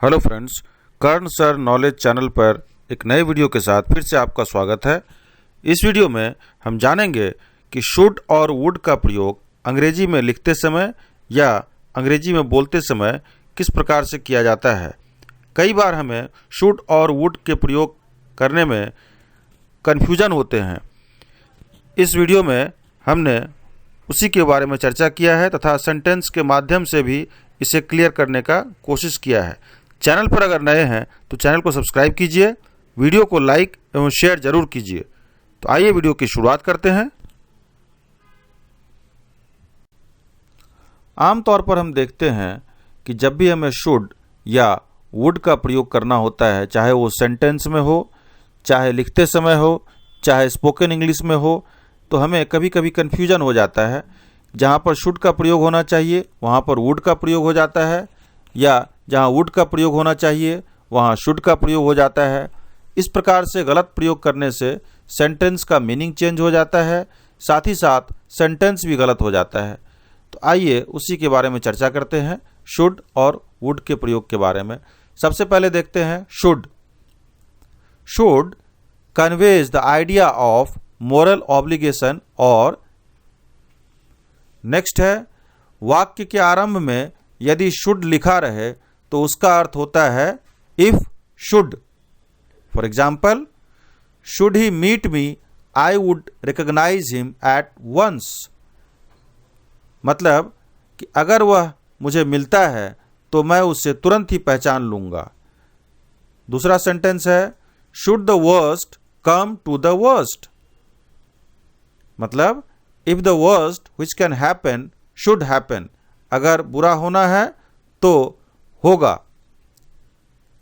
Hello friends, कर्ण sir knowledge channel पर एक नए वीडियो के साथ फिर से आपका स्वागत है। इस वीडियो में हम जानेंगे कि शुड और वुड का प्रयोग अंग्रेजी में लिखते समय या अंग्रेजी में बोलते समय किस प्रकार से किया जाता है। कई बार हमें शुड और वुड के प्रयोग करने में कन्फ्यूजन होते हैं। इस वीडियो में हमने उसी के बारे में चर्चा किया है तथा सेंटेंस के माध्यम से भी इसे क्लियर करने का कोशिश किया है। चैनल पर अगर नए हैं तो चैनल को सब्सक्राइब कीजिए, वीडियो को लाइक एवं शेयर जरूर कीजिए। तो आइए वीडियो की शुरुआत करते हैं। आमतौर पर हम देखते हैं कि जब भी हमें शुड या वुड का प्रयोग करना होता है, चाहे वो सेंटेंस में हो, चाहे लिखते समय हो, चाहे स्पोकन इंग्लिश में हो, तो हमें कभी कभी कन्फ्यूजन हो जाता है। जहाँ पर शुड का प्रयोग होना चाहिए वहाँ पर वुड का प्रयोग हो जाता है, या जहाँ वुड का प्रयोग होना चाहिए वहाँ शुड का प्रयोग हो जाता है। इस प्रकार से गलत प्रयोग करने से सेंटेंस का मीनिंग चेंज हो जाता है, साथ ही साथ सेंटेंस भी गलत हो जाता है। तो आइए उसी के बारे में चर्चा करते हैं, शुड और वुड के प्रयोग के बारे में। सबसे पहले देखते हैं should. Should conveys the idea of moral obligation. और नेक्स्ट है, वाक्य के आरंभ में यदि शुड लिखा रहे तो उसका अर्थ होता है if should. For example, should he meet me I would recognise him at once. मतलब कि अगर वह मुझे मिलता है तो मैं उससे तुरंत ही पहचान लूंगा। दूसरा सेंटेंस है, should the worst come to the worst. मतलब if the worst which can happen should happen. अगर बुरा होना है तो होगा।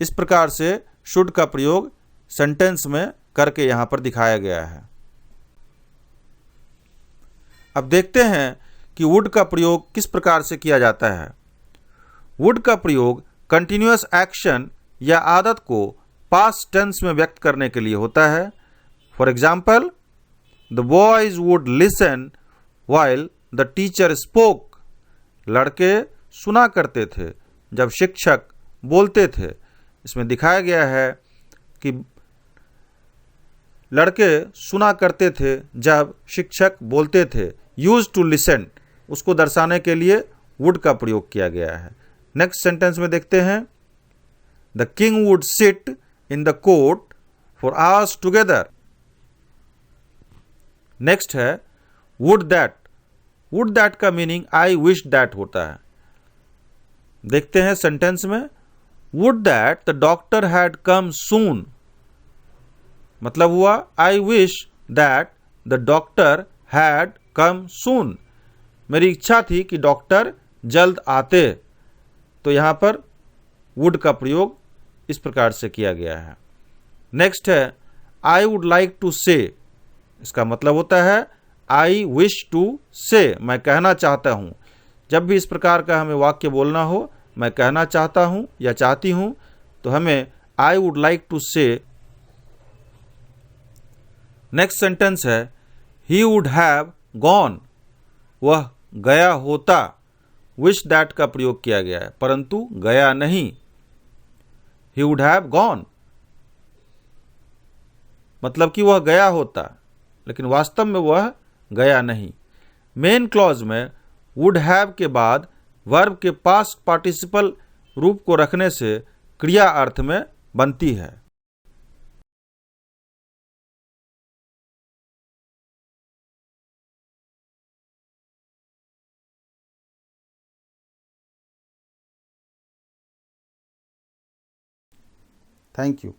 इस प्रकार से शुड का प्रयोग सेंटेंस में करके यहां पर दिखाया गया है। अब देखते हैं कि वुड का प्रयोग किस प्रकार से किया जाता है। वुड का प्रयोग कंटिन्यूअस एक्शन या आदत को पास्ट टेंस में व्यक्त करने के लिए होता है। For example, the boys would listen while the teacher spoke. लड़के सुना करते थे जब शिक्षक बोलते थे। इसमें दिखाया गया है कि लड़के सुना करते थे जब शिक्षक बोलते थे। यूज टू लिसन, उसको दर्शाने के लिए वुड का प्रयोग किया गया है। नेक्स्ट सेंटेंस में देखते हैं, the king would sit in the court for hours together. Next है वुड दैट। वुड दैट का मीनिंग आई विश दैट होता है। देखते हैं सेंटेंस में, would that the doctor had come soon. मतलब हुआ I wish that the doctor had come soon. मेरी इच्छा थी कि डॉक्टर जल्द आते। तो यहां पर वुड का प्रयोग इस प्रकार से किया गया है। नेक्स्ट है, आई वुड लाइक टू से। इसका मतलब होता है आई विश टू से, मैं कहना चाहता हूं। जब भी इस प्रकार का हमें वाक्य बोलना हो, मैं कहना चाहता हूं या चाहती हूं, तो हमें आई वुड लाइक टू से। नेक्स्ट सेंटेंस है, ही वुड हैव गॉन। वह गया होता। विश दैट का प्रयोग किया गया है, परंतु गया नहीं। ही वुड हैव गॉन मतलब कि वह गया होता, लेकिन वास्तव में वह गया नहीं। मेन क्लॉज में वुड हैव के बाद वर्ब के पास्ट पार्टिसिपल रूप को रखने से क्रिया अर्थ में बनती है। Thank you.